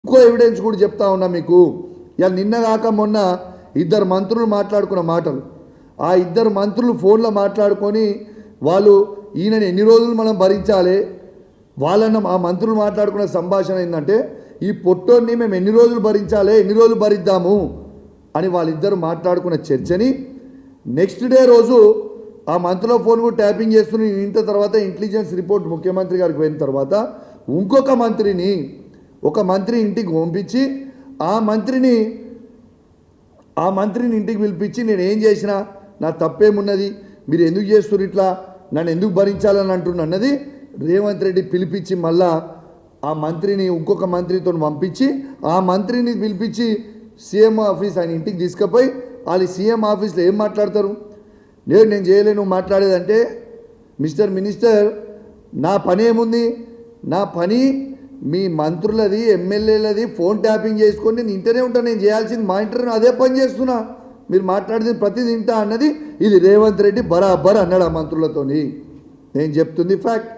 ఇంకో ఎవిడెన్స్ కూడా చెప్తా ఉన్నా మీకు. ఇలా నిన్న కాక మొన్న ఇద్దరు మంత్రులు మాట్లాడుకున్న మాటలు, ఆ ఇద్దరు మంత్రులు ఫోన్లో మాట్లాడుకొని వాళ్ళు ఈయనని ఎన్ని రోజులు మనం భరించాలి, వాళ్ళన్న ఆ మంత్రులు మాట్లాడుకున్న సంభాషణ ఏంటంటే ఈ పొట్టోన్ని మేము ఎన్ని రోజులు భరించాలి, ఎన్ని రోజులు భరిద్దాము అని వాళ్ళిద్దరు మాట్లాడుకున్న చర్చని నెక్స్ట్ డే రోజు ఆ మంత్రుల ఫోన్ కూడా ట్యాపింగ్ చేస్తున్న ఇంత తర్వాత ఇంటెలిజెన్స్ రిపోర్ట్ ముఖ్యమంత్రి గారికి పోయిన తర్వాత ఇంకొక మంత్రిని ఒక మంత్రి ఇంటికి పంపించి ఆ మంత్రిని ఇంటికి పిలిపించి నేను ఏం చేసినా నా తప్పేమున్నది, మీరు ఎందుకు చేస్తున్నారు, ఇట్లా నన్ను ఎందుకు భరించాలని అంటున్నా అన్నది రేవంత్ రెడ్డి పిలిపించి మళ్ళా ఆ మంత్రిని ఇంకొక మంత్రితో పంపించి ఆ మంత్రిని పిలిపించి సీఎం ఆఫీస్ ఆయన ఇంటికి తీసుకుపోయి వాళ్ళు సీఎం ఆఫీస్లో ఏం మాట్లాడతారు, నేను చేయలేను మాట్లాడేదంటే మిస్టర్ మినిస్టర్ నా పని ఏముంది, నా పని మీ మంత్రులది ఎమ్మెల్యేలది ఫోన్ ట్యాపింగ్ చేసుకొని నేను ఇంటనే ఉంటాను, నేను చేయాల్సింది మా ఇంటర్వ్యూ అదే పని చేస్తున్నా, మీరు మాట్లాడేది ప్రతి తింటా అన్నది ఇది రేవంత్ రెడ్డి బరాబర్ అన్నాడు ఆ మంత్రులతోని. నేను చెప్తుంది ఫ్యాక్ట్.